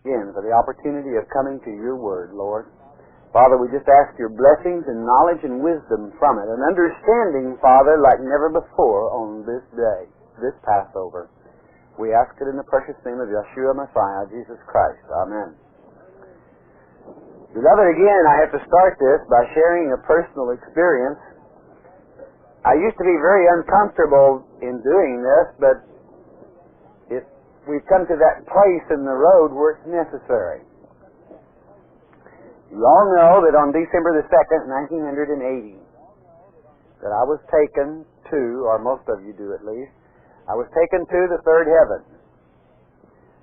again for the opportunity of coming to your word, Lord. Father, we just ask your blessings and knowledge and wisdom from it, and understanding, Father, like never before on this day, this Passover. We ask it in the precious name of Yeshua Messiah, Jesus Christ. Amen. Beloved, again, I have to start this by sharing a personal experience. I used to be very uncomfortable in doing this, but we've come to that place in the road where it's necessary. You all know that on December the 2nd, 1980, that I was taken to, or most of you do at least, I was taken to the third heaven.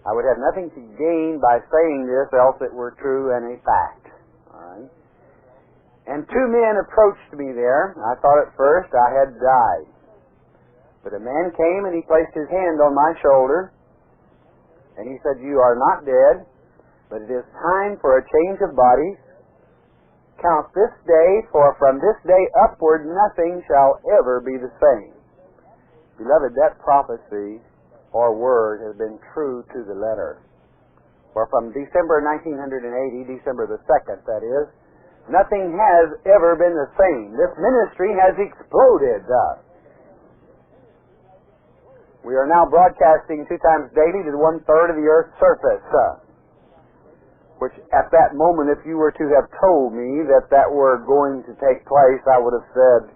I would have nothing to gain by saying this, else it were true and a fact. All right? And two men approached me there. I thought at first I had died. But a man came and he placed his hand on my shoulder, and he said, "You are not dead, but it is time for a change of bodies. Count this day, for from this day upward nothing shall ever be the same." Beloved, that prophecy or word has been true to the letter. For from December 1980, December the 2nd, that is, nothing has ever been the same. This ministry has exploded. We are now broadcasting 2 times daily to 1/3 of the earth's surface. Which at that moment, if you were to have told me that were going to take place, I would have said,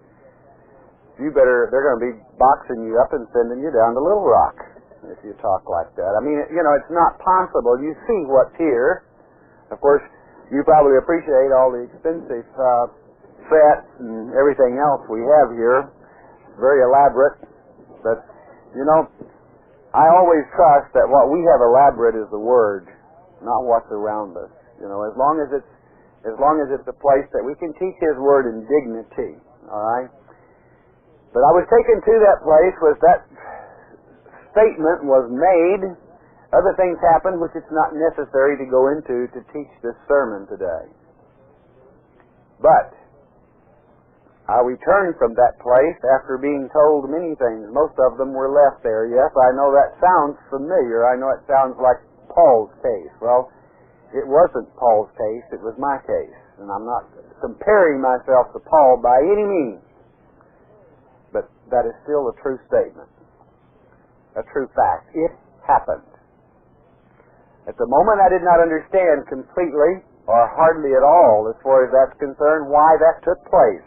they're going to be boxing you up and sending you down to Little Rock if you talk like that. I mean, it's not possible. You see what's here. Of course, you probably appreciate all the expensive sets and everything else we have here. Very elaborate. But, I always trust that what we have elaborate is the Word, not what's around us. As long as it's a place that we can teach His Word in dignity. All right? But I was taken to that place where that statement was made. Other things happened which it's not necessary to go into to teach this sermon today. But I returned from that place after being told many things. Most of them were left there. Yes, I know that sounds familiar. I know it sounds like Paul's case. Well, it wasn't Paul's case, it was my case. And I'm not comparing myself to Paul by any means. But that is still a true statement. A true fact. It happened. At the moment I did not understand completely, or hardly at all, as far as that's concerned, why that took place.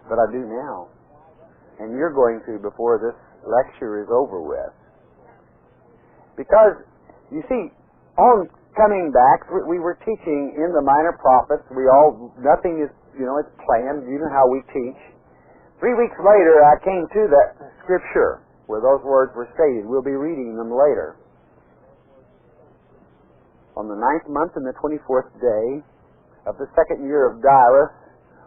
But I do now. And you're going to before this lecture is over with. Because you see, on coming back, we were teaching in the Minor Prophets. Nothing is, it's planned. You know how we teach. 3 weeks later, I came to that scripture where those words were stated. We'll be reading them later. On the 9th month and the 24th day of the 2nd year of Darius,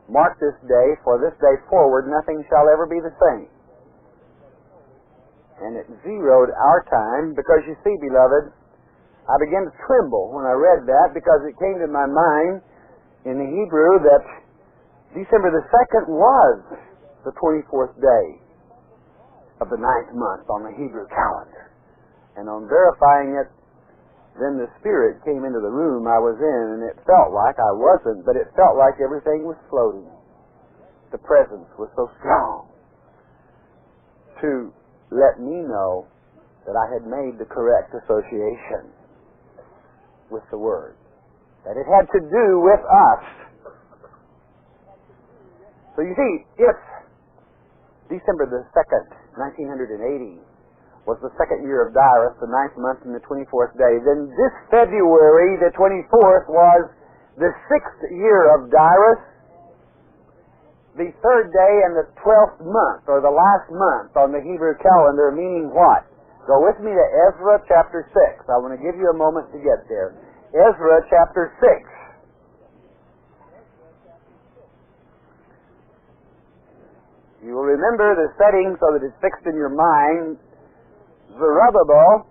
mark this day, for this day forward nothing shall ever be the same. And it zeroed our time, because you see, beloved, I began to tremble when I read that, because it came to my mind in the Hebrew that December the 2nd was the 24th day of the 9th month on the Hebrew calendar. And on verifying it, then the Spirit came into the room I was in, and it felt like I wasn't, but it felt like everything was floating. The presence was so strong to let me know that I had made the correct association with the Word, that it had to do with us. So you see, if December the 2nd, 1980, was the 2nd year of Darius, the 9th month and the 24th day, then this February, the 24th, was the 6th year of Darius, the 3rd day and the 12th month, or the last month on the Hebrew calendar, meaning what? Go with me to Ezra chapter 6. I want to give you a moment to get there. Ezra chapter 6. You will remember the setting so that it's fixed in your mind. Zerubbabel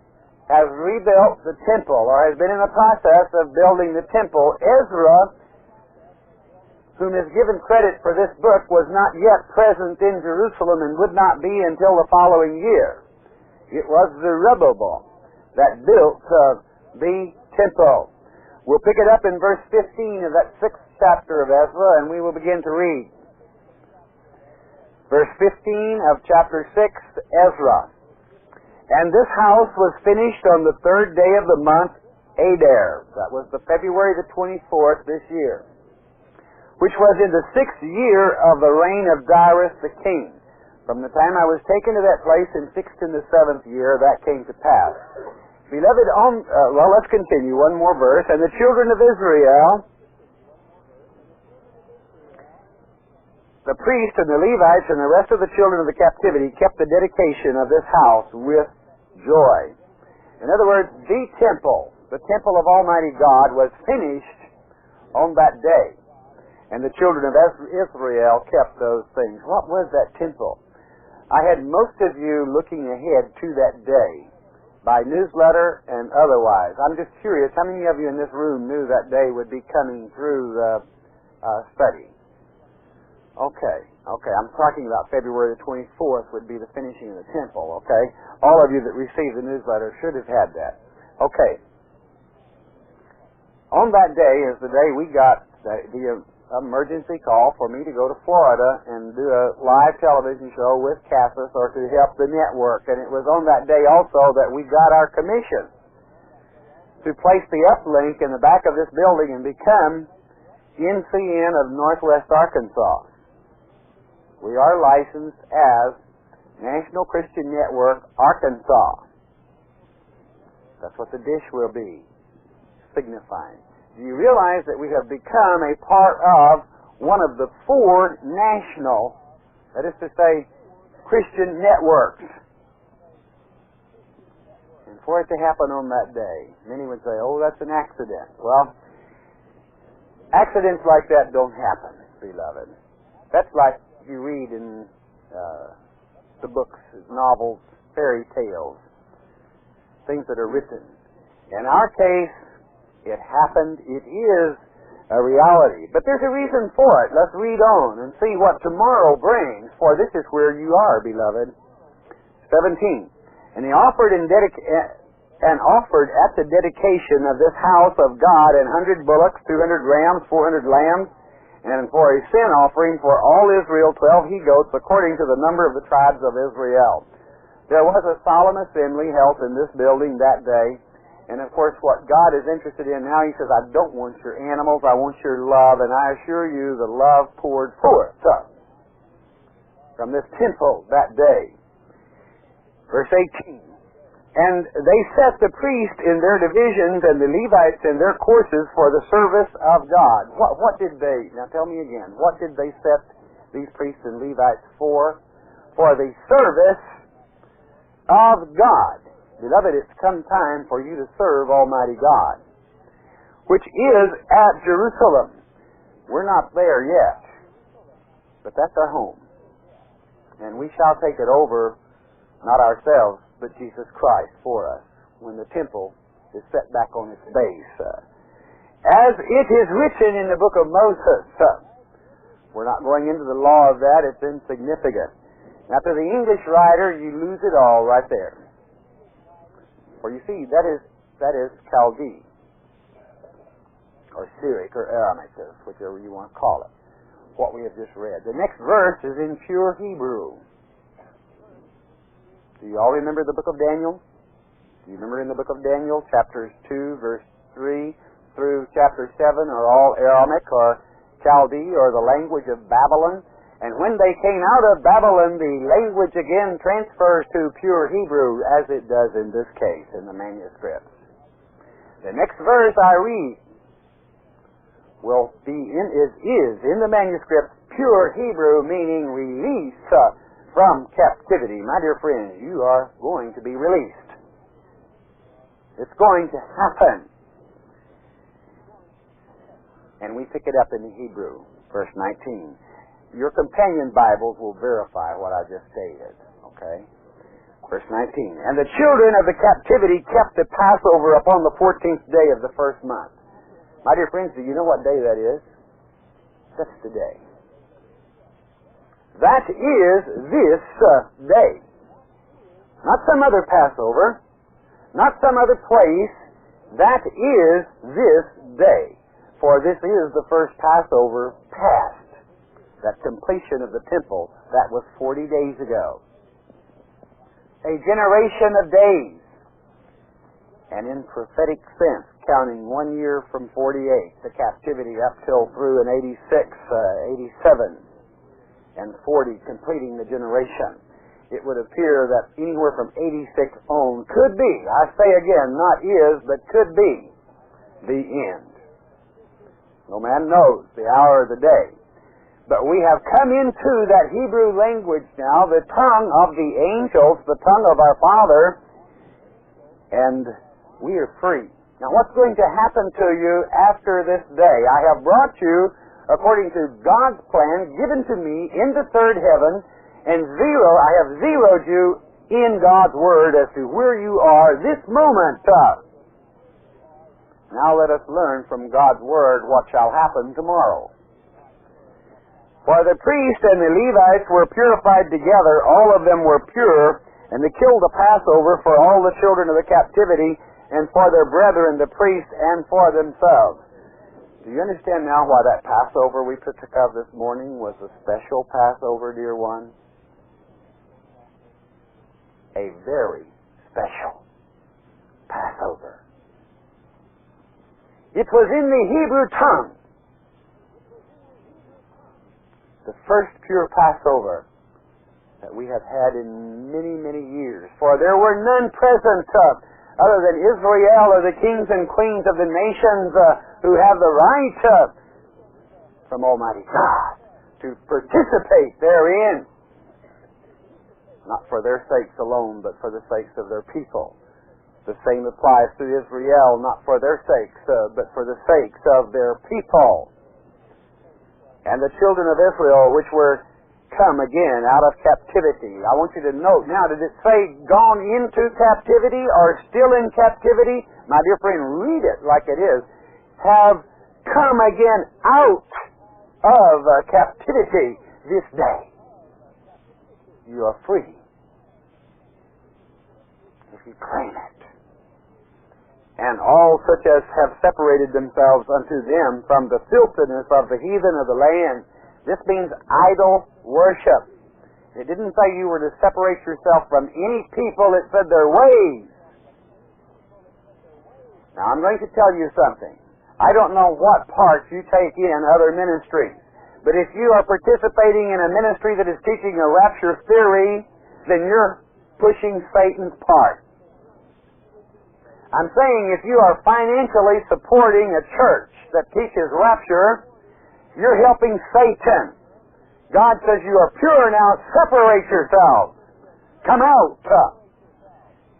has rebuilt the temple, or has been in the process of building the temple. Ezra, whom is given credit for this book, was not yet present in Jerusalem and would not be until the following year. It was Zerubbabel that built the temple. We'll pick it up in verse 15 of that 6th chapter of Ezra, and we will begin to read. Verse 15 of chapter 6, Ezra. And this house was finished on the 3rd day of the month Adar. That was the February the 24th this year, which was in the 6th year of the reign of Darius the king. From the time I was taken to that place in 6th and the 7th year, that came to pass. Beloved, let's continue. One more verse. And the children of Israel, the priests and the Levites and the rest of the children of the captivity, kept the dedication of this house with joy. In other words, the temple of Almighty God, was finished on that day. And the children of Israel kept those things. What was that temple? I had most of you looking ahead to that day by newsletter and otherwise. I'm just curious, how many of you in this room knew that day would be coming through the study? Okay. I'm talking about February the 24th would be the finishing of the temple, okay? All of you that received the newsletter should have had that. Okay. On that day is the day we got the emergency call for me to go to Florida and do a live television show with Cassis or to help the network. And it was on that day also that we got our commission to place the uplink in the back of this building and become NCN of Northwest Arkansas. We are licensed as National Christian Network Arkansas. That's what the dish will be signifying. Do you realize that we have become a part of one of the 4 national, that is to say, Christian networks? And for it to happen on that day, many would say, oh, that's an accident. Well, accidents like that don't happen, beloved. That's like you read in the books, novels, fairy tales, things that are written. In our case, it happened. It is a reality. But there's a reason for it. Let's read on and see what tomorrow brings, for this is where you are, beloved. 17. And he offered at the dedication of this house of God 100 bullocks, 200 rams, 400 lambs, and for a sin offering for all Israel 12 he-goats, according to the number of the tribes of Israel. There was a solemn assembly held in this building that day. And of course, what God is interested in now, He says, I don't want your animals, I want your love, and I assure you the love poured forth from this temple that day. Verse 18. And they set the priests in their divisions and the Levites in their courses for the service of God. What did they, now tell me again, what did they set these priests and Levites for? For the service of God. Beloved, it's come time for you to serve Almighty God, which is at Jerusalem. We're not there yet, but that's our home. And we shall take it over, not ourselves, but Jesus Christ for us, when the temple is set back on its base. As it is written in the book of Moses. We're not going into the law of that, it's insignificant. Now, to the English writer, you lose it all right there. For you see, that is Chaldee, or Syriac, or Aramaic, whichever you want to call it, what we have just read. The next verse is in pure Hebrew. Do you all remember the book of Daniel? Do you remember in the book of Daniel, chapters 2, verse 3 through chapter 7 are all Aramaic, or Chaldee, or the language of Babylon? And when they came out of Babylon, the language again transfers to pure Hebrew, as it does in this case, in the manuscripts. The next verse I read will be is in the manuscript pure Hebrew, meaning release from captivity. My dear friends, you are going to be released. It's going to happen. And we pick it up in the Hebrew, verse 19. Your companion Bibles will verify what I just stated. Okay? Verse 19. And the children of the captivity kept the Passover upon the 14th day of the first month. My dear friends, do you know what day that is? That's today. That is this day. Not some other Passover, not some other place. That is this day. For this is the first Passover past. That completion of the temple, that was 40 days ago. A generation of days. And in prophetic sense, counting 1 year from 48, the captivity up till through in 86, 87, and 40, completing the generation. It would appear that anywhere from 86 on could be, I say again, not is, but could be, the end. No man knows the hour of the day. But we have come into that Hebrew language now, the tongue of the angels, the tongue of our Father, and we are free. Now what's going to happen to you after this day? I have brought you, according to God's plan, given to me in the third heaven, and I have zeroed you in God's Word as to where you are this moment. Now let us learn from God's Word what shall happen tomorrow. For the priest and the Levites were purified together, all of them were pure, and they killed the Passover for all the children of the captivity, and for their brethren, the priests, and for themselves. Do you understand now why that Passover we took of this morning was a special Passover, dear one? A very special Passover. It was in the Hebrew tongue. The first pure Passover that we have had in many, many years. For there were none present other than Israel or the kings and queens of the nations who have the right from Almighty God to participate therein. Not for their sakes alone, but for the sakes of their people. The same applies to Israel, not for their sakes, but for the sakes of their people. And the children of Israel, which were come again out of captivity. I want you to note now, did it say gone into captivity or still in captivity? My dear friend, read it like it is. Have come again out of captivity this day. You are free if you claim it. And all such as have separated themselves unto them from the filthiness of the heathen of the land. This means idol worship. It didn't say you were to separate yourself from any people. It said their ways. Now I'm going to tell you something. I don't know what part you take in other ministries. But if you are participating in a ministry that is teaching a rapture theory, then you're pushing Satan's part. I'm saying if you are financially supporting a church that teaches rapture, you're helping Satan. God says you are pure now, separate yourselves. Come out.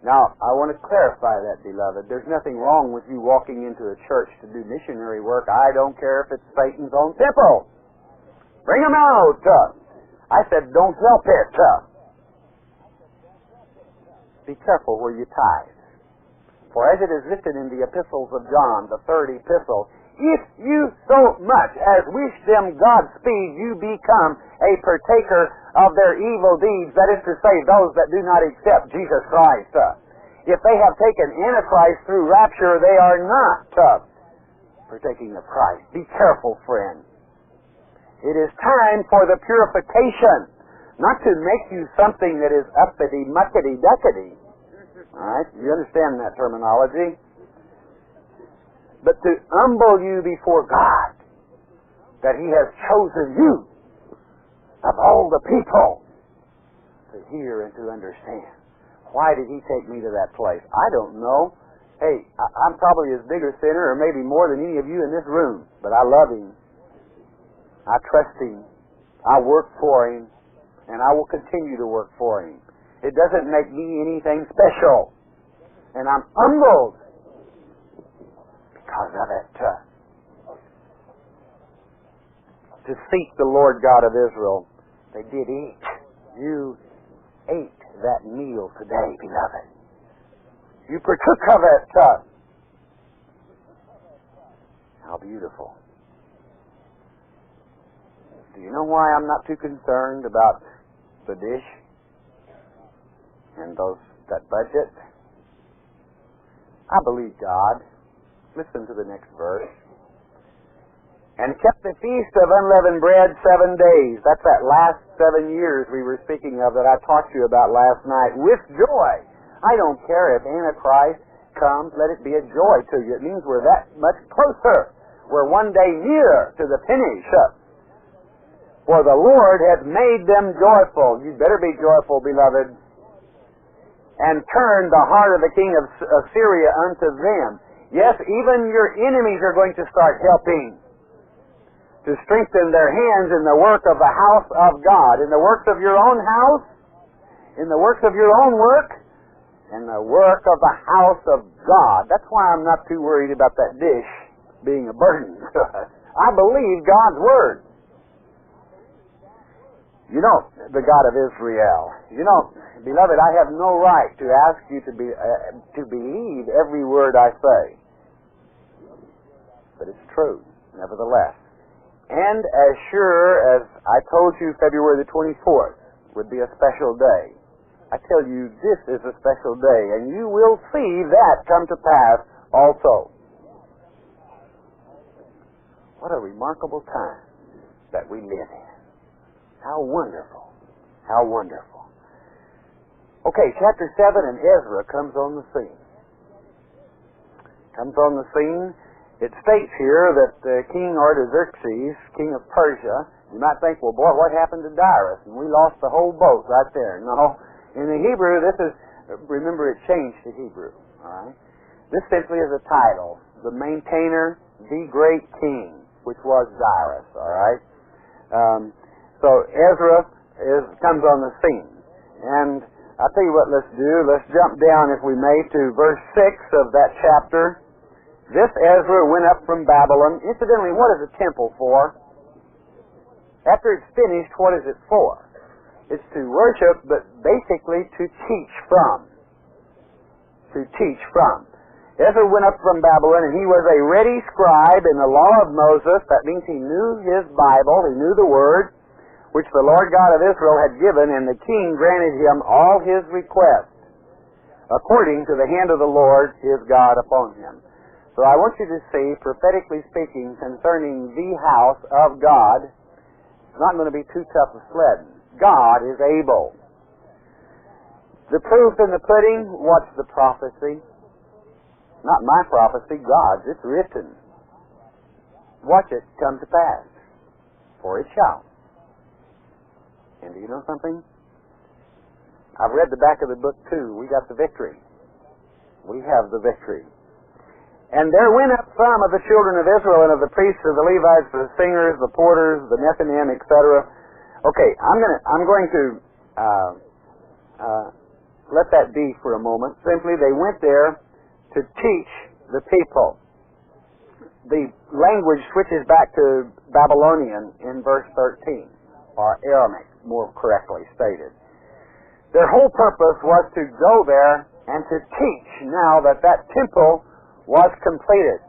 Now, I want to clarify that, beloved. There's nothing wrong with you walking into a church to do missionary work. I don't care if it's Satan's own temple. Bring them out. I said, don't help it. Be careful where you tithe. For as it is written in the epistles of John, the third epistle, if you so much as wish them Godspeed, you become a partaker of their evil deeds. That is to say, those that do not accept Jesus Christ. If they have taken Antichrist through rapture, they are not partaking of Christ. Be careful, friend. It is time for the purification, not to make you something that is uppity, muckety, duckety. All right? You understand that terminology? But to humble you before God, that He has chosen you of all the people to hear and to understand. Why did He take me to that place? I don't know. Hey, I'm probably as big a sinner, or maybe more than any of you in this room, but I love Him. I trust Him. I work for Him, and I will continue to work for Him. It doesn't make me anything special. And I'm humbled because of it. To seek the Lord God of Israel, they did eat. You ate that meal today, beloved. You partook of it. How beautiful. Do you know why I'm not too concerned about the dish and that budget? I believe God. Listen to the next verse. And kept the feast of unleavened bread 7 days. That's that last 7 years we were speaking of that I talked to you about last night. With joy. I don't care if Antichrist comes, let it be a joy to you. It means we're that much closer. We're one day nearer to the finish. For the Lord hath made them joyful. You better be joyful, beloved. And turned the heart of the king of Assyria unto them. Yes, even your enemies are going to start helping to strengthen their hands in the work of the house of God, in the works of your own house, in the works of your own work, in the work of the house of God. That's why I'm not too worried about that dish being a burden to us. I believe God's Word. You know, the God of Israel. You know, beloved, I have no right to ask you to believe every word I say. But it's true, nevertheless. And as sure as I told you February the 24th would be a special day, I tell you this is a special day, and you will see that come to pass also. What a remarkable time that we live in. How wonderful. How wonderful. Okay, chapter 7, and Ezra comes on the scene. Comes on the scene. It states here that King Artaxerxes, king of Persia, you might think, well, boy, what happened to Darius? And we lost the whole boat right there. No, in the Hebrew, this is, remember it changed to Hebrew, all right? This simply is a title, the maintainer, the great king, which was Darius, all right? So Ezra comes on the scene. And I'll tell you what let's do. Let's jump down, if we may, to verse 6 of that chapter. This Ezra went up from Babylon. Incidentally, what is a temple for? After it's finished, what is it for? It's to worship, but basically to teach from. To teach from. Ezra went up from Babylon, and he was a ready scribe in the law of Moses. That means he knew his Bible, he knew the Word, which the Lord God of Israel had given, and the king granted him all his requests, according to the hand of the Lord his God upon him. So I want you to see, prophetically speaking, concerning the house of God, it's not going to be too tough of sledding. God is able. The proof in the pudding, what's the prophecy? Not my prophecy, God's. It's written. Watch it come to pass, for it shall. And do you know something? I've read the back of the book too. We got the victory. We have the victory. And there went up some of the children of Israel and of the priests, of the Levites, the singers, the porters, the Nethinim, etc. Okay, I'm going to let that be for a moment. Simply, they went there to teach the people. The language switches back to Babylonian in verse 13, or Aramaic, more correctly stated. Their whole purpose was to go there and to teach now that that temple was completed.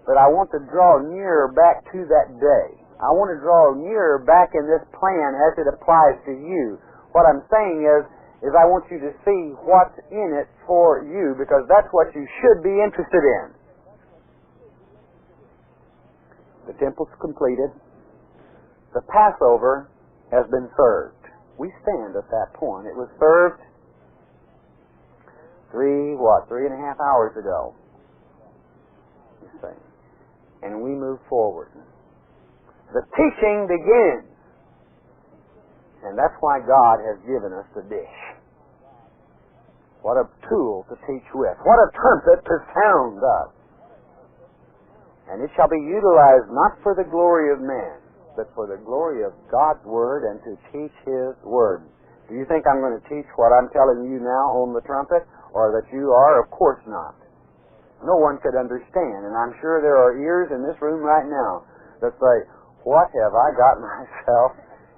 But I want to draw nearer back to that day. I want to draw nearer back in this plan as it applies to you. What I'm saying is I want you to see what's in it for you, because that's what you should be interested in. The temple's completed. The Passover has been served. We stand at that point. It was served 3.5 hours ago. You see. And we move forward. The teaching begins. And that's why God has given us the dish. What a tool to teach with. What a trumpet to sound us. And it shall be utilized not for the glory of man, but for the glory of God's Word and to teach His Word. Do you think I'm going to teach what I'm telling you now on the trumpet, or that you are? Of course not. No one could understand, and I'm sure there are ears in this room right now that say, what have I got myself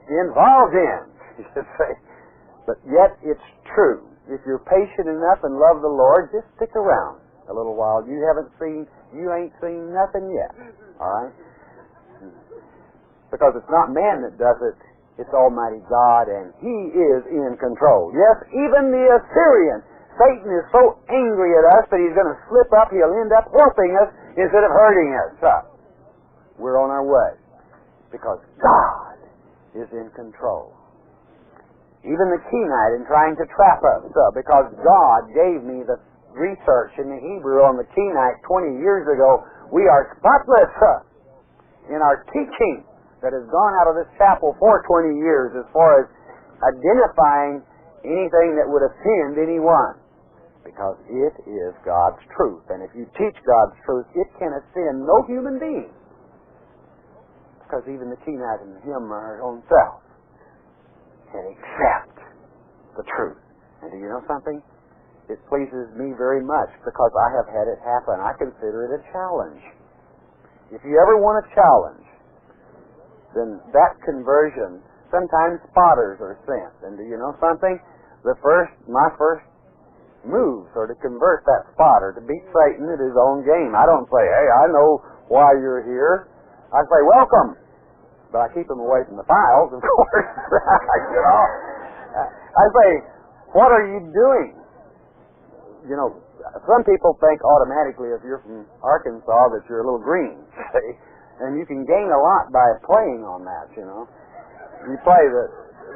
involved in? You should say. But yet it's true. If you're patient enough and love the Lord, just stick around a little while. You ain't seen nothing yet. All right? Because it's not man that does it, it's Almighty God, and He is in control. Yes, even the Assyrian Satan is so angry at us that he's going to slip up, he'll end up helping us instead of hurting us. We're on our way because God is in control. Even the Kenite in trying to trap us, because God gave me the research in the Hebrew on the Kenite 20 years ago, we are spotless in our teaching that has gone out of this chapel for 20 years as far as identifying anything that would offend anyone, because it is God's truth. And if you teach God's truth, it can offend no human being, because even the Kenite and the hymn are their own self and accept the truth. And do you know something? It pleases me very much because I have had it happen. I consider it a challenge. If you ever want a challenge, then that conversion, sometimes spotters are sent. And do you know something? My first moves are to convert that spotter, to beat Satan at his own game. I don't say, hey, I know why you're here. I say, welcome. But I keep him away from the files, of course. You know? I say, what are you doing? You know, some people think automatically if you're from Arkansas that you're a little green, see? And you can gain a lot by playing on that, you know. You play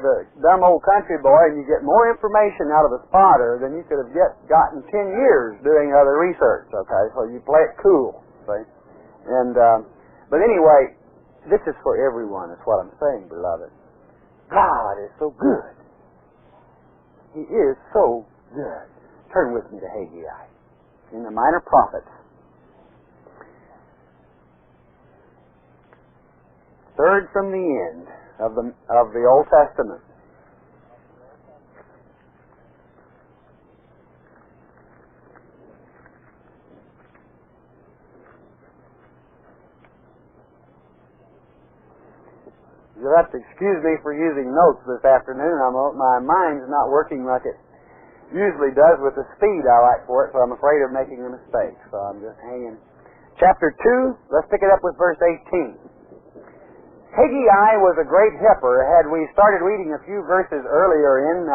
the dumb old country boy and you get more information out of a spotter than you could have gotten 10 years doing other research, okay? So you play it cool, see? And, but anyway, this is for everyone, is what I'm saying, beloved. God is so good. He is so good. Turn with me to Haggai in the Minor Prophets. Third from the end of the Old Testament. You'll have to excuse me for using notes this afternoon. My mind's not working like it usually does with the speed I like for it, so I'm afraid of making a mistake. So I'm just hanging. Chapter 2, let's pick it up with verse 18. Haggai was a great helper. Had we started reading a few verses earlier in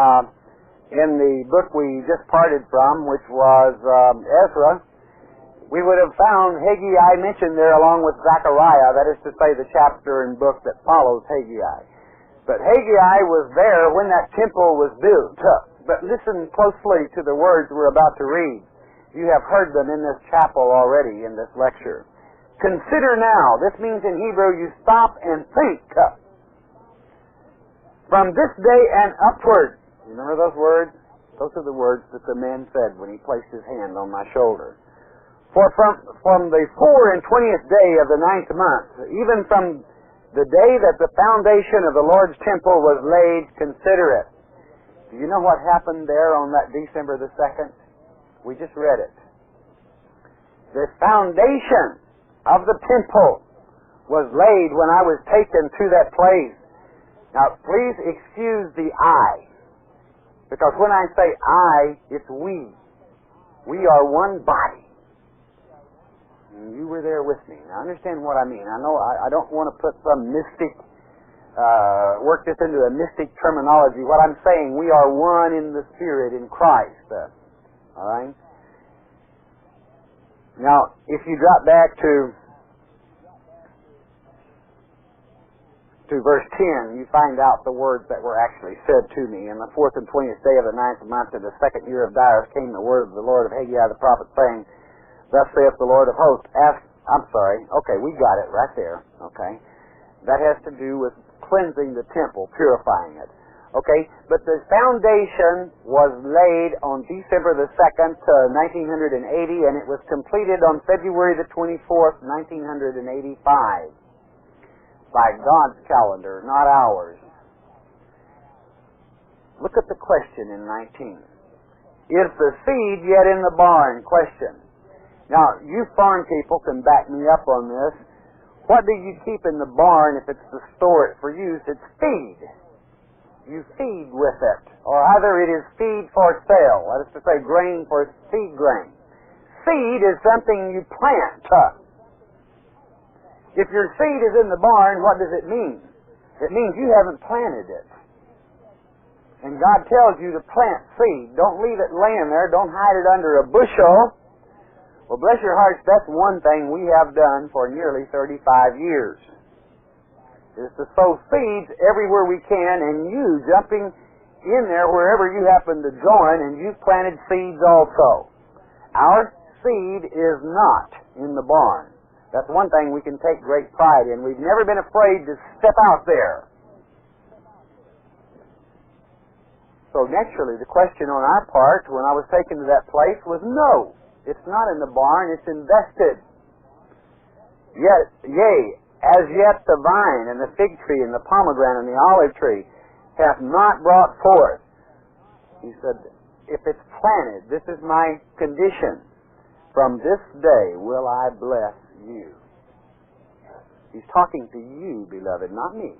the book we just parted from, which was Ezra, we would have found Haggai mentioned there along with Zechariah, that is to say the chapter and book that follows Haggai. But Haggai was there when that temple was built. But listen closely to the words we're about to read. You have heard them in this chapel already in this lecture. Consider now. This means in Hebrew you stop and think. From this day and upward. You remember those words? Those are the words that the man said when he placed his hand on my shoulder. For from the 24th day of the 9th month, even from the day that the foundation of the Lord's temple was laid, consider it. Do you know what happened there on that December the 2nd? We just read it. The foundation of the temple was laid when I was taken to that place. Now, please excuse the I, because when I say I, it's we. We are one body. And you were there with me. Now, understand what I mean. I know I don't want to put some mystic, work this into a mystic terminology. What I'm saying, we are one in the Spirit, in Christ. All right? Now, if you drop back to verse 10, you find out the words that were actually said to me. In the 4th and 20th day of the 9th month of the 2nd year of Darius came the word of the Lord of Haggai the prophet, saying, Thus saith the Lord of hosts, we got it right there, okay? That has to do with cleansing the temple, purifying it. Okay, but the foundation was laid on December the 2nd, 1980, and it was completed on February the 24th, 1985. By God's calendar, not ours. Look at the question in 19. Is the seed yet in the barn? Question. Now, you farm people can back me up on this. What do you keep in the barn if it's to store it for use? It's feed. You feed with it. Or either it is feed for sale. That is to say, grain for seed grain. Seed is something you plant. If your seed is in the barn, what does it mean? It means you haven't planted it. And God tells you to plant seed. Don't leave it laying there. Don't hide it under a bushel. Well, bless your hearts, that's one thing we have done for nearly 35 years. Is to sow seeds everywhere we can, and you jumping in there wherever you happen to join, and you've planted seeds also. Our seed is not in the barn. That's one thing we can take great pride in. We've never been afraid to step out there. So naturally, the question on our part when I was taken to that place was no. It's not in the barn, it's invested. Yea, as yet the vine and the fig tree and the pomegranate and the olive tree hath not brought forth. He said, if it's planted, this is my condition. From this day will I bless you. He's talking to you, beloved, not me.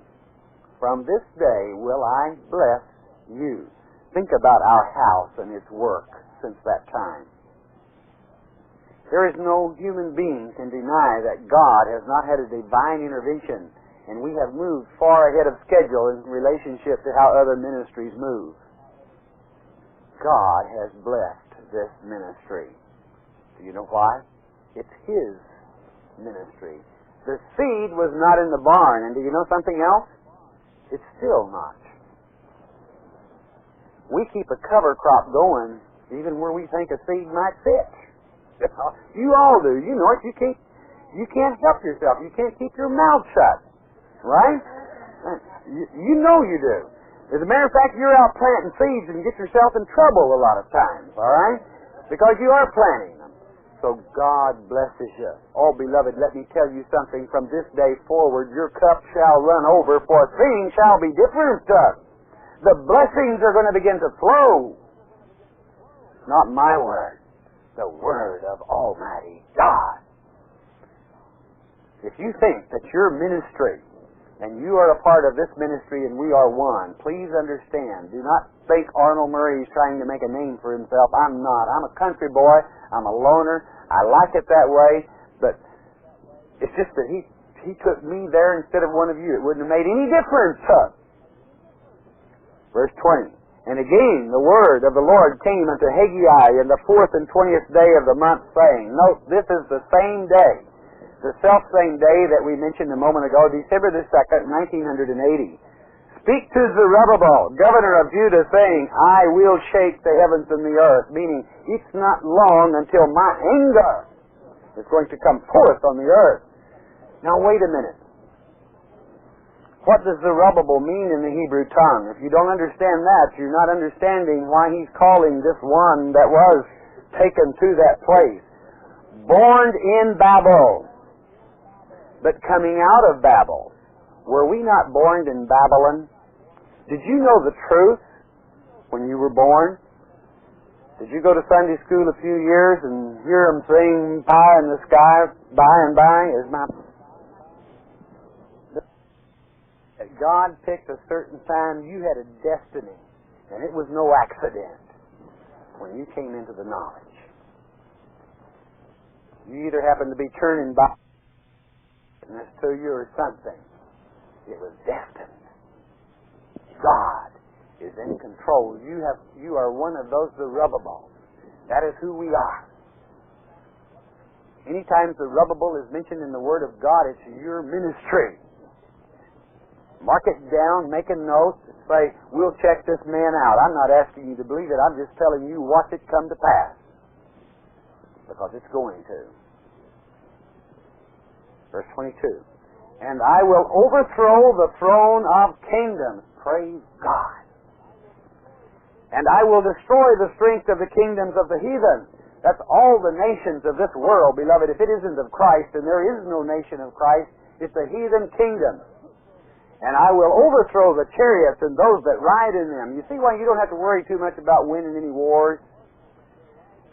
From this day will I bless you. Think about our house and its work since that time. There is no human being can deny that God has not had a divine intervention, and we have moved far ahead of schedule in relationship to how other ministries move. God has blessed this ministry. Do you know why? It's His ministry. The seed was not in the barn, and do you know something else? It's still not. We keep a cover crop going even where we think a seed might fit. You all do. You know it. You can't help yourself. You can't keep your mouth shut. Right? You know you do. As a matter of fact, you're out planting seeds and get yourself in trouble a lot of times. All right? Because you are planting them. So God blesses you. Oh, beloved, let me tell you something. From this day forward, your cup shall run over, for things shall be different. The blessings are going to begin to flow. Not my word. The Word of Almighty God. If you think that your ministry, and you are a part of this ministry and we are one, please understand, do not think Arnold Murray is trying to make a name for himself. I'm not. I'm a country boy. I'm a loner. I like it that way, but it's just that he took me there instead of one of you. It wouldn't have made any difference. Verse 20. And again the word of the Lord came unto Haggai in the 4th and 20th day of the month, saying, note, this is the same day, the self-same day that we mentioned a moment ago, December the 2nd, 1980. Speak to Zerubbabel, governor of Judah, saying, I will shake the heavens and the earth, meaning it's not long until my anger is going to come forth on the earth. Now wait a minute. What does Zerubbabel mean in the Hebrew tongue? If you don't understand that, you're not understanding why he's calling this one that was taken to that place. Born in Babel, but coming out of Babel. Were we not born in Babylon? Did you know the truth when you were born? Did you go to Sunday school a few years and hear them sing, pie in the sky, by and by is my... God picked a certain time. You had a destiny, and it was no accident when you came into the knowledge. You either happened to be turning by to you or something. It was destined. God is in control. You are one of those Zerubbabel. That is who we are. Anytime Zerubbabel is mentioned in the Word of God, it's your ministry. Mark it down, make a note, say, we'll check this man out. I'm not asking you to believe it. I'm just telling you, watch it come to pass. Because it's going to. Verse 22. And I will overthrow the throne of kingdoms. Praise God. And I will destroy the strength of the kingdoms of the heathen. That's all the nations of this world, beloved. If it isn't of Christ, and there is no nation of Christ, it's a heathen kingdom. And I will overthrow the chariots and those that ride in them. You see why you don't have to worry too much about winning any wars?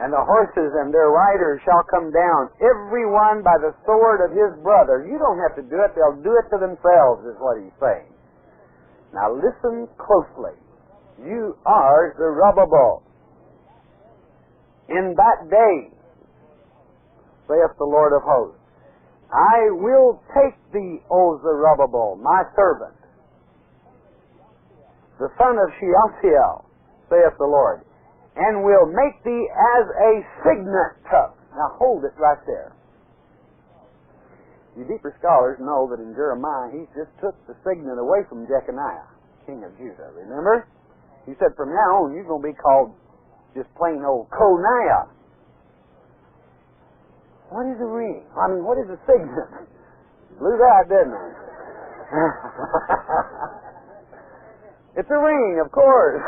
And the horses and their riders shall come down, every one by the sword of his brother. You don't have to do it. They'll do it to themselves, is what he's saying. Now listen closely. You are Zerubbabel. In that day, saith the Lord of hosts, I will take thee, O Zerubbabel, my servant, the son of Shealtiel, saith the Lord, and will make thee as a signet. Now hold it right there. You deeper scholars know that in Jeremiah, he just took the signet away from Jeconiah, king of Judah. Remember? He said, from now on, you're going to be called just plain old Coniah. What is a ring? I mean, what is a signet? Blew that, didn't it? It's a ring, of course.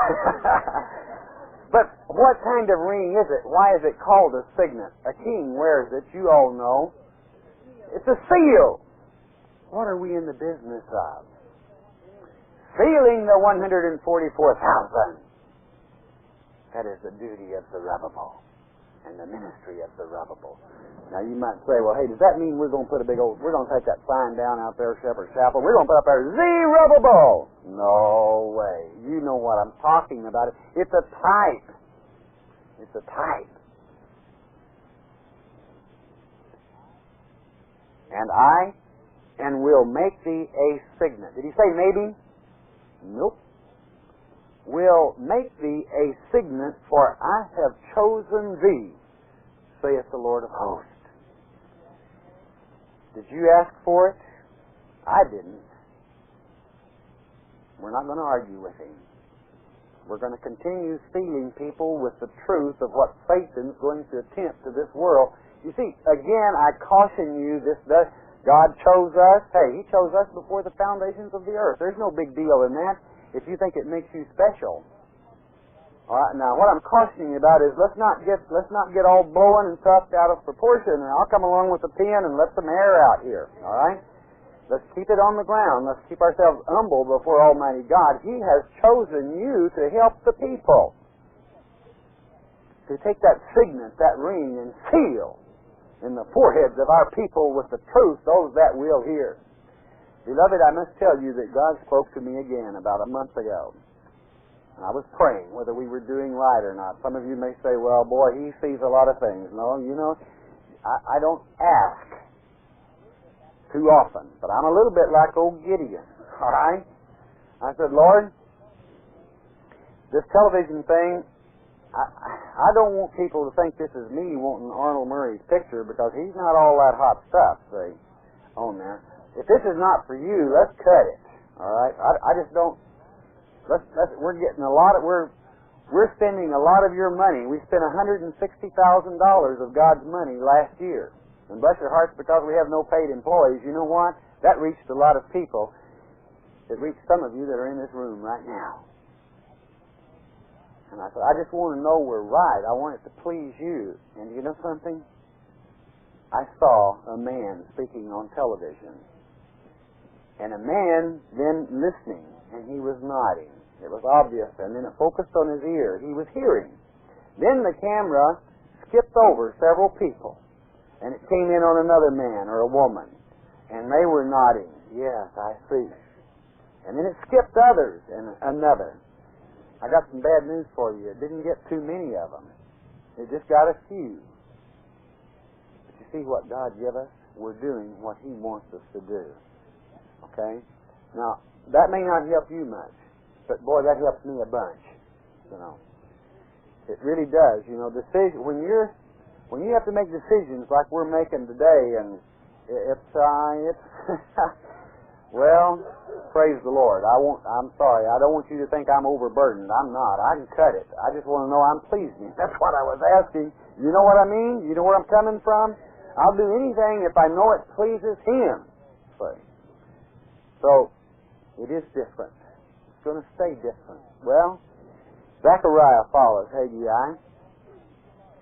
But what kind of ring is it? Why is it called a signet? A king wears it, you all know. It's a seal. What are we in the business of? Sealing the 144,000. That is the duty of Zerubbabel and the ministry of Zerubbabel. Now you might say, well, hey, does that mean we're going to put we're going to take that sign down out there, Shepherd's Chapel, we're going to put up there, Zerubbabel? No way. You know what I'm talking about. It's a type. It's a type. And will make thee a signet. Did he say maybe? Nope. Will make thee a signet, for I have chosen thee, saith the Lord of hosts. Did you ask for it? I didn't. We're not going to argue with him. We're going to continue sealing people with the truth of what Satan's going to attempt to this world. You see, again, I caution you, God chose us. Hey, He chose us before the foundations of the earth. There's no big deal in that if you think it makes you special. All right, now what I'm cautioning you about is let's not get all blowing and puffed out of proportion. And I'll come along with a pen and let some air out here. All right, let's keep it on the ground. Let's keep ourselves humble before Almighty God. He has chosen you to help the people, to take that signet, that ring, and seal in the foreheads of our people with the truth, those that will hear. Beloved, I must tell you that God spoke to me again about a month ago. And I was praying whether we were doing right or not. Some of you may say, well, boy, he sees a lot of things. No, you know, I don't ask too often. But I'm a little bit like old Gideon, all right? I said, Lord, this television thing, I don't want people to think this is me wanting Arnold Murray's picture, because he's not all that hot stuff, see, on there. If this is not for you, let's cut it. All right? I just don't. We're getting we're spending a lot of your money. We spent $160,000 of God's money last year. And bless your hearts, because we have no paid employees. You know what? That reached a lot of people. It reached some of you that are in this room right now. And I said, I just want to know we're right. I want it to please you. And you know something? I saw a man speaking on television. And a man then listening, and he was nodding. It was obvious. And then it focused on his ear. He was hearing. Then the camera skipped over several people. And it came in on another man or a woman. And they were nodding. Yes, I see. And then it skipped others and another. I got some bad news for you. It didn't get too many of them. It just got a few. But you see what God gave us? We're doing what He wants us to do. Okay? Now, that may not help you much, but boy, that helps me a bunch. You know, it really does. You know, when you have to make decisions like we're making today, and it's well, praise the Lord. I'm sorry. I don't want you to think I'm overburdened. I'm not. I can cut it. I just want to know I'm pleasing. That's what I was asking. You know what I mean? You know where I'm coming from? I'll do anything if I know it pleases Him. See? So, it is different. It's going to stay different. Well, Zechariah follows Haggai.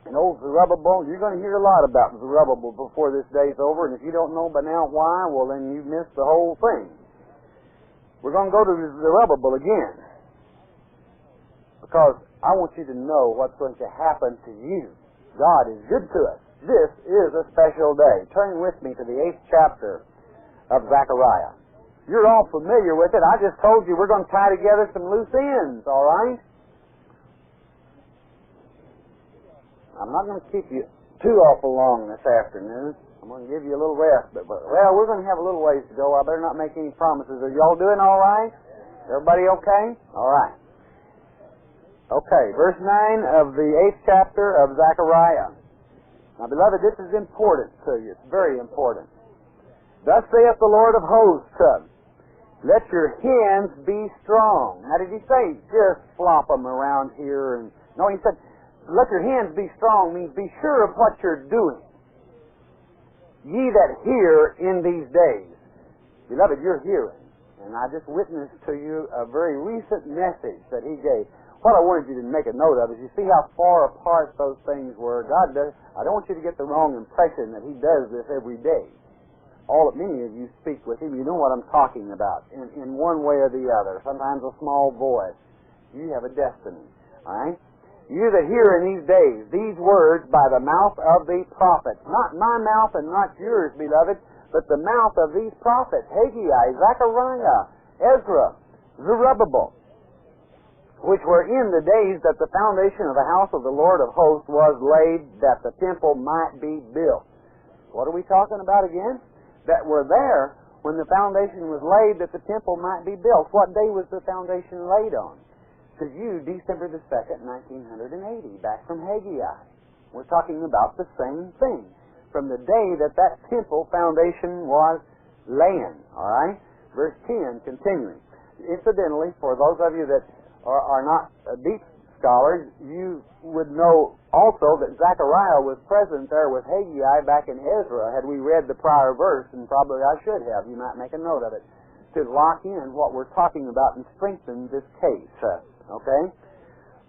And old Zerubbabel, you're going to hear a lot about Zerubbabel before this day's over, and if you don't know by now why, well, then you've missed the whole thing. We're going to go to Zerubbabel again, because I want you to know what's going to happen to you. God is good to us. This is a special day. Turn with me to the 8th chapter of Zechariah. You're all familiar with it. I just told you we're going to tie together some loose ends, all right? I'm not going to keep you too awful long this afternoon. I'm going to give you a little rest. But we're going to have a little ways to go. I better not make any promises. Are y'all doing all right? Everybody okay? All right. Okay, verse 9 of the 8th chapter of Zechariah. Now, beloved, this is important to you. It's very important. Thus saith the Lord of hosts, let your hands be strong. Now, did he say just flop them around here? No, he said, let your hands be strong means be sure of what you're doing. Ye that hear in these days. Beloved, you're hearing. And I just witnessed to you a very recent message that he gave. What I wanted you to make a note of is you see how far apart those things were. God does. I don't want you to get the wrong impression that he does this every day. Many of you speak with him. You know what I'm talking about in one way or the other. Sometimes a small voice. You have a destiny. All right? You that hear in these days these words by the mouth of the prophets. Not my mouth and not yours, beloved, but the mouth of these prophets. Haggai, Zechariah, Ezra, Zerubbabel, which were in the days that the foundation of the house of the Lord of hosts was laid, that the temple might be built. What are we talking about again? That were there when the foundation was laid, that the temple might be built. What day was the foundation laid on? To you, December the 2nd, 1980, back from Haggai. We're talking about the same thing. From the day that that temple foundation was laying. All right? Verse 10, continuing. Incidentally, for those of you that are not deep scholars, you would know also that Zechariah was present there with Haggai back in Ezra. Had we read the prior verse, and probably I should have, you might make a note of it, to lock in what we're talking about and strengthen this case. Okay?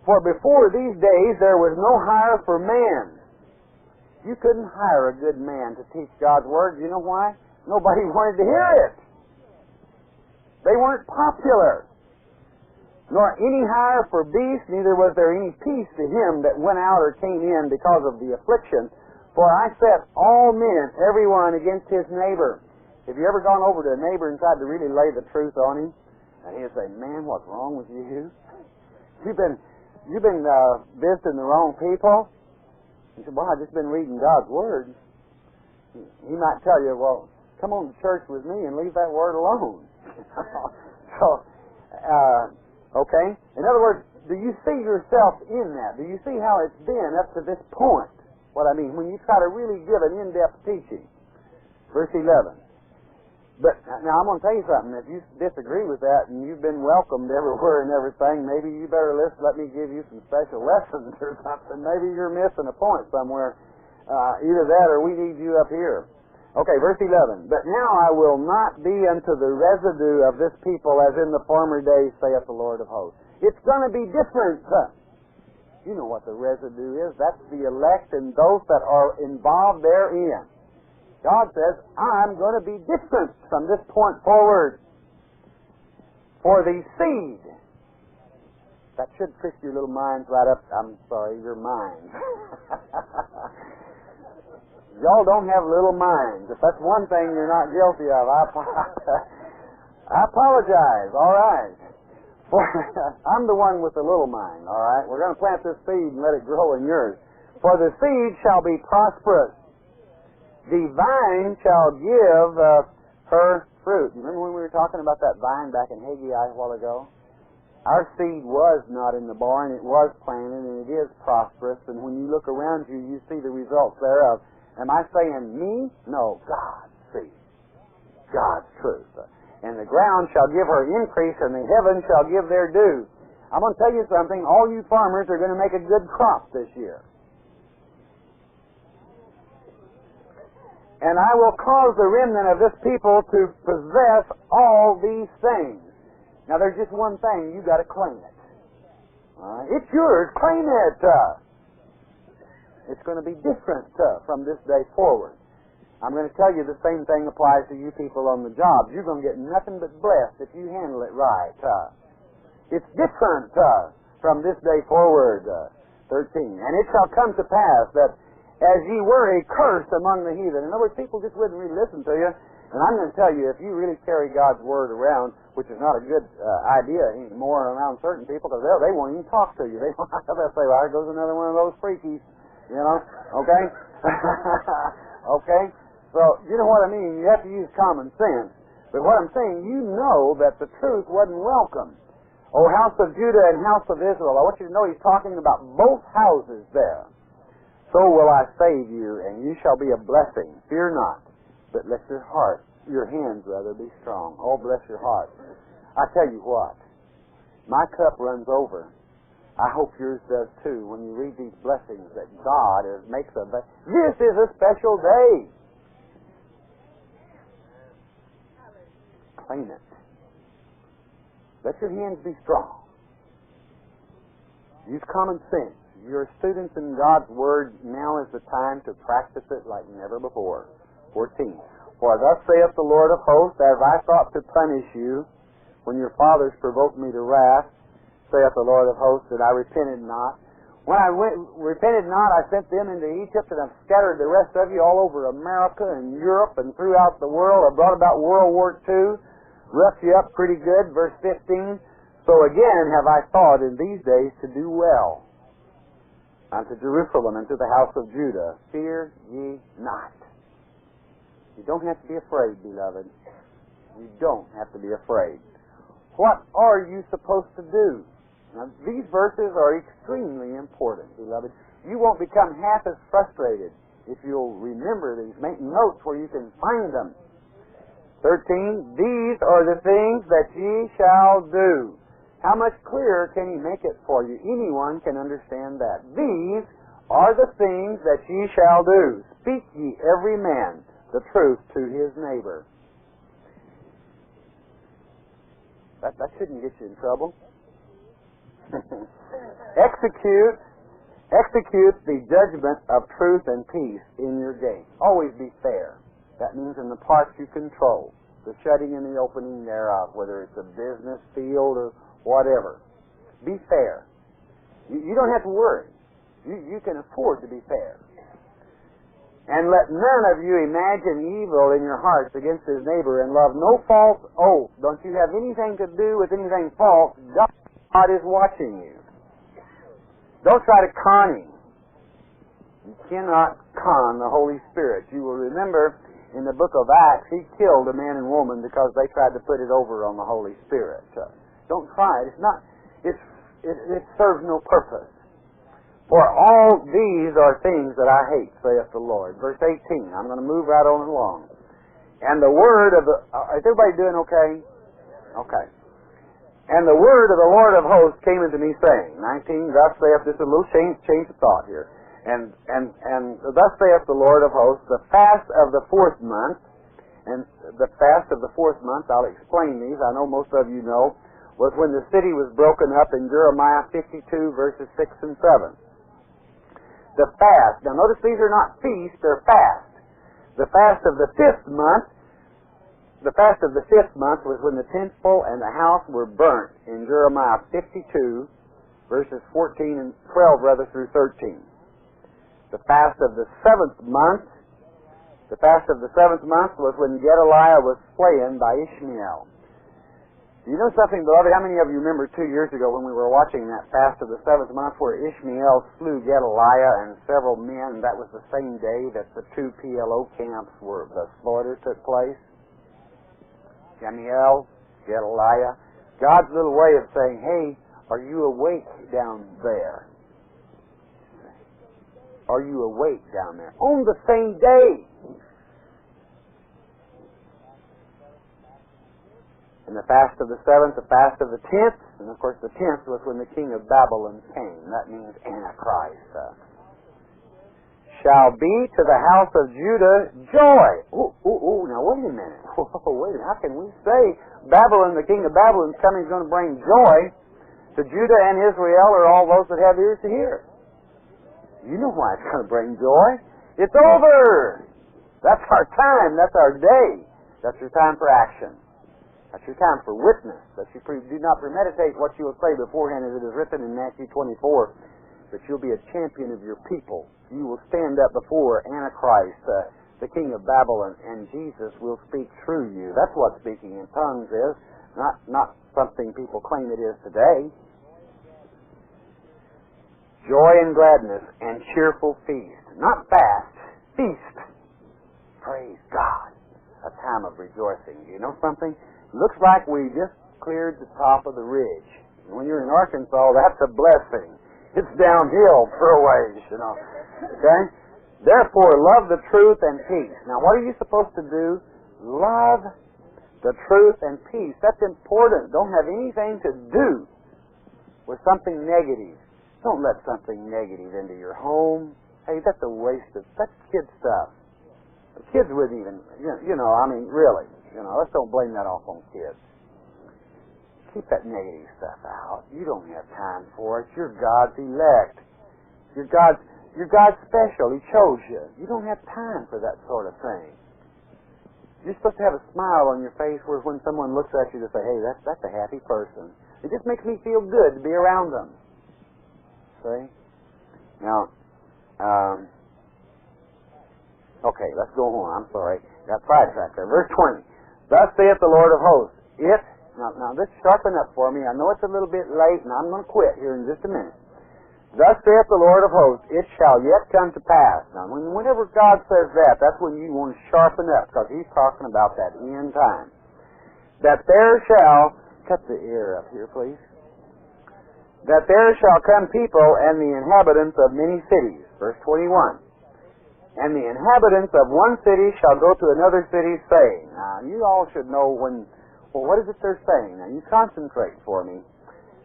For before these days there was no hire for man. You couldn't hire a good man to teach God's Word. You know why? Nobody wanted to hear it. They weren't popular. Nor any hire for beast, neither was there any peace to him that went out or came in because of the affliction. For I set all men, every one, against his neighbor. Have you ever gone over to a neighbor and tried to really lay the truth on him? And he'd say, man, what's wrong with you? You've been visiting the wrong people? He said, well, I've just been reading God's Word. He might tell you, well, come on to church with me and leave that Word alone. Okay? In other words, do you see yourself in that? Do you see how it's been up to this point? What I mean, when you try to really give an in-depth teaching. Verse 11. But, now I'm going to tell you something. If you disagree with that and you've been welcomed everywhere and everything, maybe you better let me give you some special lessons or something. Maybe you're missing a point somewhere. Either that or we need you up here. Okay, verse 11. But now I will not be unto the residue of this people as in the former days, saith the Lord of hosts. It's going to be different. You know what the residue is. That's the elect and those that are involved therein. God says, I'm going to be different from this point forward. For the seed. That should trick your little minds right up. I'm sorry, your minds. Y'all don't have little minds. If that's one thing you're not guilty of, I apologize. All right. I'm the one with the little mind. All right. We're going to plant this seed and let it grow in yours. For the seed shall be prosperous. The vine shall give her fruit. You remember when we were talking about that vine back in Haggai a while ago? Our seed was not in the barn. It was planted, and it is prosperous. And when you look around you, you see the results thereof. Am I saying me? No, God's seed. God's truth. And the ground shall give her increase, and the heavens shall give their dew. I'm going to tell you something. All you farmers are going to make a good crop this year. And I will cause the remnant of this people to possess all these things. Now, there's just one thing. You've got to claim it. All right? It's yours. Claim it. It's going to be different from this day forward. I'm going to tell you the same thing applies to you people on the job. You're going to get nothing but blessed if you handle it right. It's different from this day forward. 13. And it shall come to pass that as ye were a curse among the heathen. In other words, people just wouldn't really listen to you. And I'm going to tell you, if you really carry God's Word around, which is not a good idea anymore around certain people, because they won't even talk to you. They'll say, well, here goes another one of those freakies. You know? Okay? Okay? So, you know what I mean? You have to use common sense. But what I'm saying, you know that the truth wasn't welcome. O house of Judah and house of Israel. I want you to know he's talking about both houses there. So will I save you, and you shall be a blessing. Fear not, but let your hands rather, be strong. Oh, bless your heart. I tell you what, my cup runs over. I hope yours does too when you read these blessings that God makes of it. This is a special day. Claim it. Let your hands be strong. Use common sense. You're students in God's Word. Now is the time to practice it like never before. 14. For thus saith the Lord of hosts, as I thought to punish you when your fathers provoked me to wrath, saith the Lord of hosts, that I repented not. When I repented not, I sent them into Egypt, and I've scattered the rest of you all over America and Europe and throughout the world. I brought about World War II, roughed you up pretty good. Verse 15, so again have I thought in these days to do well unto Jerusalem and to the house of Judah. Fear ye not. You don't have to be afraid, beloved. You don't have to be afraid. What are you supposed to do? Now, these verses are extremely important, beloved. You won't become half as frustrated if you'll remember these. Make notes where you can find them. 13, these are the things that ye shall do. How much clearer can he make it for you? Anyone can understand that. These are the things that ye shall do. Speak ye every man the truth to his neighbor. That shouldn't get you in trouble. Execute the judgment of truth and peace in your gate. Always be fair. That means in the parts you control, the shutting and the opening thereof, whether it's a business field or whatever. Be fair. You don't have to worry. You can afford to be fair. And let none of you imagine evil in your hearts against his neighbor, and love no false oath. Don't you have anything to do with anything false. God is watching you. Don't try to con him. You cannot con the Holy Spirit. You will remember in the book of Acts, he killed a man and woman because they tried to put it over on the Holy Spirit. Don't try it. It serves no purpose. For all these are things that I hate, saith the Lord. Verse 18. I'm going to move right on along. And the word of the... is everybody doing okay? Okay. And the word of the Lord of hosts came unto me, saying, 19, thus saith, this is a little change of thought here. And thus saith the Lord of hosts, the fast of the 4th month, and the fast of the 4th month, I'll explain these, I know most of you know, was when the city was broken up in Jeremiah 52, verses 6 and 7. The fast, now notice these are not feasts, they're fast. The fast of the 5th month, was when the temple and the house were burnt in Jeremiah 52, verses 12 through 13. The fast of the 7th month was when Gedaliah was slain by Ishmael. Do you know something, beloved? How many of you remember 2 years ago when we were watching that fast of the 7th month where Ishmael slew Gedaliah and several men? That was the same day that the 2 PLO camps the slaughter took place. Ishmael, Gedaliah. God's little way of saying, hey, are you awake down there? Are you awake down there? On the same day. And the fast of the 7th, the fast of the 10th, and of course the 10th was when the king of Babylon came. That means Antichrist. Shall be to the house of Judah joy. Now wait a minute. How can we say Babylon, the king of Babylon, is coming, is going to bring joy to Judah and Israel, or all those that have ears to hear? You know why it's going to bring joy. It's over. That's our time. That's our day. That's your time for action. That's your time for witness. That you do not premeditate what you will say beforehand, as it is written in Matthew 24. But you'll be a champion of your people. You will stand up before Antichrist, the king of Babylon, and Jesus will speak through you. That's what speaking in tongues is. Not something people claim it is today. Joy and gladness and cheerful feast. Not fast. Feast. Praise God. That's time of rejoicing. You know something? Looks like we just cleared the top of the ridge. When you're in Arkansas, that's a blessing. It's downhill for a ways, you know. Okay? Therefore, love the truth and peace. Now, what are you supposed to do? Love the truth and peace. That's important. Don't have anything to do with something negative. Don't let something negative into your home. Hey, that's a waste of, that's kid stuff. The kids wouldn't even, I mean, really. Let's don't blame that off on kids. Keep that negative stuff out. You don't have time for it. You're God's elect. You're God's special. He chose you. You don't have time for that sort of thing. You're supposed to have a smile on your face where when someone looks at you to say, hey, that's a happy person. It just makes me feel good to be around them. See? Now, okay, let's go on. I'm sorry. Got sidetracked there. Verse 20. Thus saith the Lord of hosts. Now this sharpen up for me. I know it's a little bit late, and I'm going to quit here in just a minute. Thus saith the Lord of hosts, it shall yet come to pass. Now, whenever God says that, that's when you want to sharpen up, because He's talking about that end time. That there shall, cut the ear up here, please. That there shall come people and the inhabitants of many cities. Verse 21. And the inhabitants of one city shall go to another city, saying. Now, you all should know what is it they're saying? Now, you concentrate for me.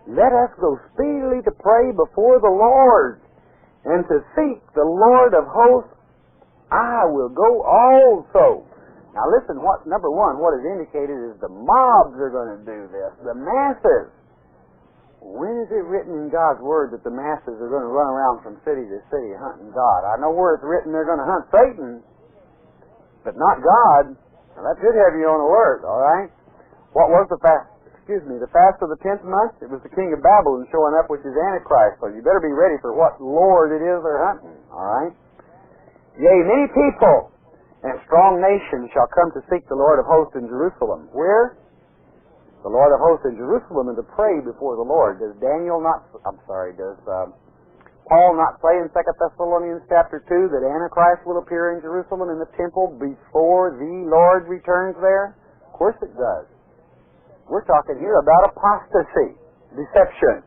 Let us go speedily to pray before the Lord, and to seek the Lord of hosts. I will go also. Now listen, number one, what is indicated is the mobs are going to do this, the masses. When is it written in God's Word that the masses are going to run around from city to city hunting God? I know where it's written they're going to hunt Satan, but not God. Now that should have you on alert, all right? What was the fast? The fast of the 10th month? It was the king of Babylon showing up, which is Antichrist. So you better be ready for what Lord it is they're hunting, all right? Yea, many people and strong nations shall come to seek the Lord of hosts in Jerusalem. Where? The Lord of hosts in Jerusalem, and to pray before the Lord. Does Paul not say in 2 Thessalonians chapter 2 that Antichrist will appear in Jerusalem in the temple before the Lord returns there? Of course it does. We're talking here about apostasy, deception.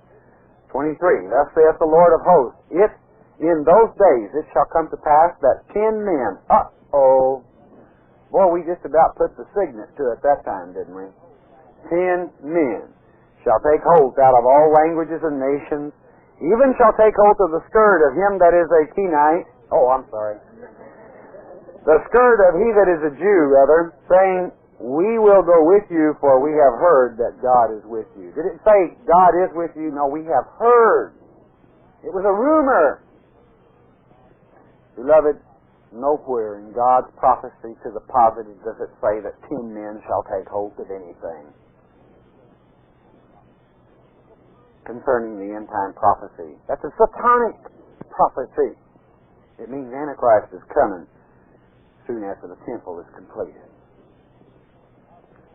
23, thus saith the Lord of hosts, in those days it shall come to pass that 10 men, boy, we just about put the signet to it that time, didn't we? 10 men shall take hold out of all languages and nations, even shall take hold of the skirt of him that is a Kenite, the skirt of he that is a Jew, rather, saying, we will go with you, for we have heard that God is with you. Did it say God is with you? No, we have heard. It was a rumor. Beloved, nowhere in God's prophecy to the positive does it say that 10 men shall take hold of anything concerning the end-time prophecy. That's a satanic prophecy. It means Antichrist is coming soon after the temple is completed.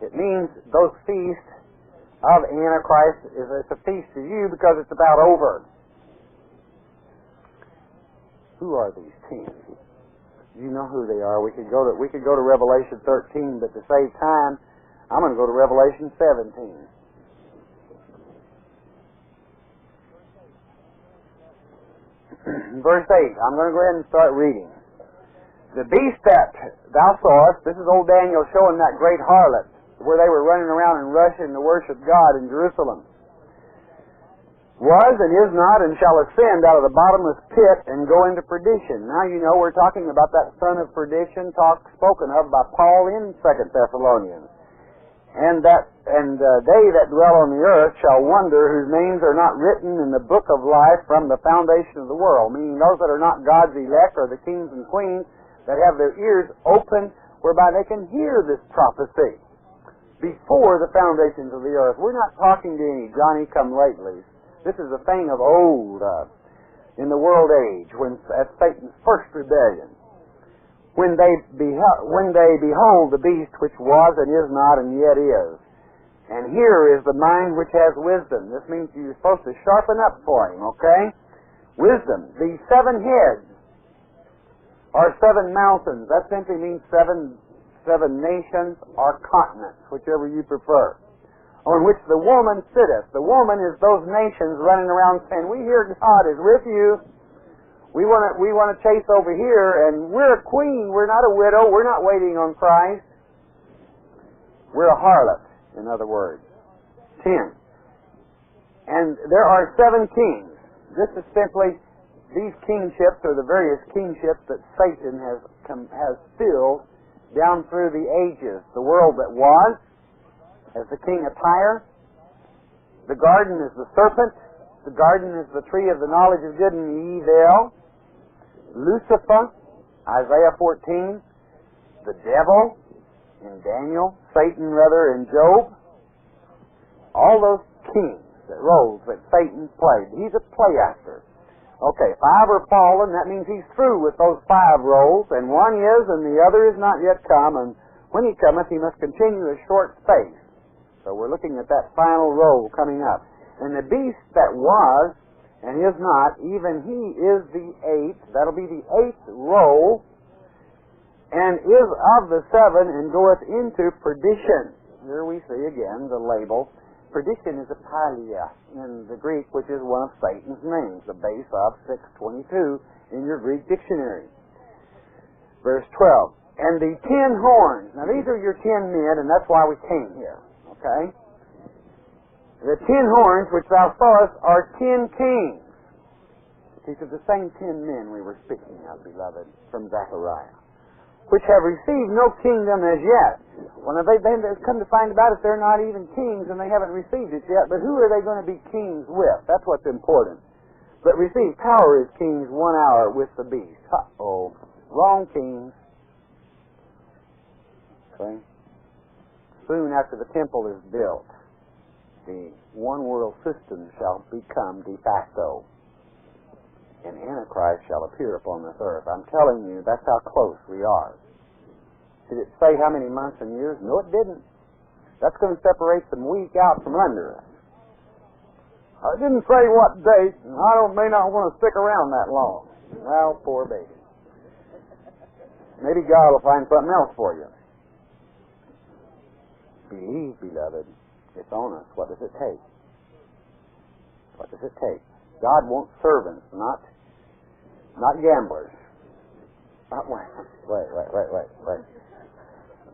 It means those feasts of Antichrist it's a feast to you because it's about over. Who are these 10? You know who they are. We could go to Revelation 13, but to save time, I'm going to go to Revelation 17. Verse 8. I'm going to go ahead and start reading. The beast that thou sawest, this is old Daniel showing that great harlot, where they were running around and rushing to worship God in Jerusalem, was and is not and shall ascend out of the bottomless pit and go into perdition. Now you know we're talking about that son of perdition spoken of by Paul in 2 Thessalonians. And they that dwell on the earth shall wonder, whose names are not written in the book of life from the foundation of the world, meaning those that are not God's elect or the kings and queens that have their ears open whereby they can hear this prophecy before the foundations of the earth. We're not talking to any Johnny-come-latelys. This is a thing of old in the world age, at Satan's first rebellion. When they behold the beast which was and is not and yet is. And here is the mind which has wisdom. This means you're supposed to sharpen up for him, okay? Wisdom. These 7 heads are 7 mountains. That simply means 7 7 nations or continents, whichever you prefer, on which the woman sitteth. The woman is those nations running around saying, we hear God is with you. We want to chase over here, and we're a queen. We're not a widow. We're not waiting on Christ. We're a harlot, in other words. 10. And there are 7 kings. This is simply these kingships, or the various kingships that Satan has filled down through the ages. The world that was, as the king of Tyre. The garden is the serpent. The garden is the tree of the knowledge of good and evil. Lucifer, Isaiah 14. The devil, in Daniel. Satan, rather, in Job. All those kings, that roles that Satan played. He's a play actor. Okay, 5 are fallen. That means he's through with those 5 roles, and one is, and the other is not yet come. And when he cometh, he must continue a short space. So we're looking at that final role coming up. And the beast that was and is not, even he is the 8th. That'll be the 8th role, and is of the 7, and goeth into perdition. Here we see again the label. Perdition is a palia in the Greek, which is one of Satan's names, the base of 622 in your Greek dictionary. Verse 12. And the 10 horns. Now these are your 10 men, and that's why we came here. Okay? The 10 horns which thou sawest are 10 kings. These are the same 10 men we were speaking of, beloved, from Zechariah, which have received no kingdom as yet. Well, they've come to find about it, they're not even kings, and they haven't received it yet. But who are they going to be kings with? That's what's important. But receive power as kings 1 hour with the beast. Uh-oh. Wrong kings. Okay. Soon after the temple is built, the one world system shall become de facto, and Antichrist shall appear upon this earth. I'm telling you, that's how close we are. Did it say how many months and years? No, it didn't. That's going to separate some week out from under us. I didn't say what date, and I may not want to stick around that long. Well, poor baby. Maybe God will find something else for you. Believe, beloved, it's on us. What does it take? What does it take? God wants servants, not gamblers. Wait.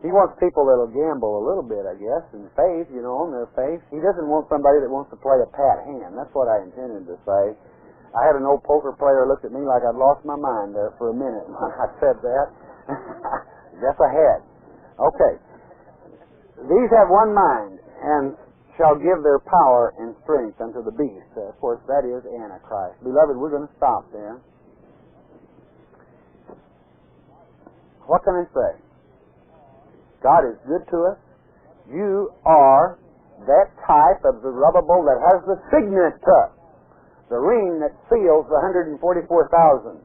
He wants people that'll gamble a little bit, I guess, in faith, on their faith. He doesn't want somebody that wants to play a pat hand. That's what I intended to say. I had an old poker player look at me like I'd lost my mind there for a minute when I said that. Yes, I had. Okay. These have one mind, and shall give their power and strength unto the beast. Of course, that is Antichrist. Beloved, we're going to stop there. What can I say? God is good to us. You are that type of the rubbable that has the signet, the ring that seals the 144,000.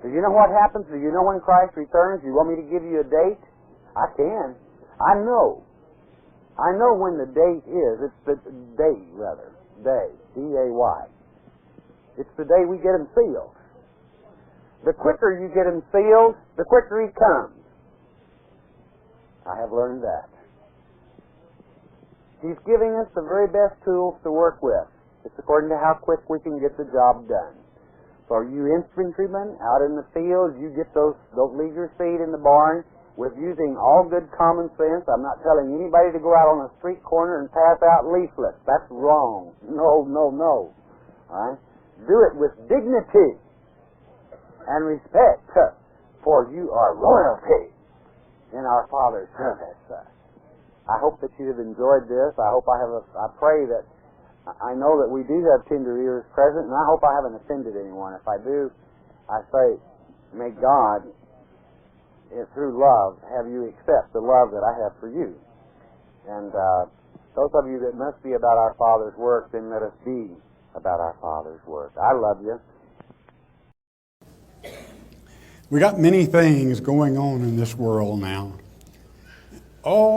Do you know what happens? Do you know when Christ returns? Do you want me to give you a date? I can. I know when the date is. It's the day, rather. Day. D-A-Y. It's the day we get him sealed. The quicker you get him sealed, the quicker he comes. I have learned that. He's giving us the very best tools to work with. It's according to how quick we can get the job done. So you infantrymen out in the field, you get those, don't leave your seed in the barn with using all good common sense. I'm not telling anybody to go out on a street corner and pass out leaflets. That's wrong. No. All right? Do it with dignity and respect, for you are royalty in our Father's service. I hope that you have enjoyed this. I pray that, I know that we do have tender ears present, and I hope I haven't offended anyone. If I do, I say, may God, through love, have you accept the love that I have for you. And those of you that must be about our Father's work, then let us be about our Father's work. I love you. We got many things going on in this world now. Oh,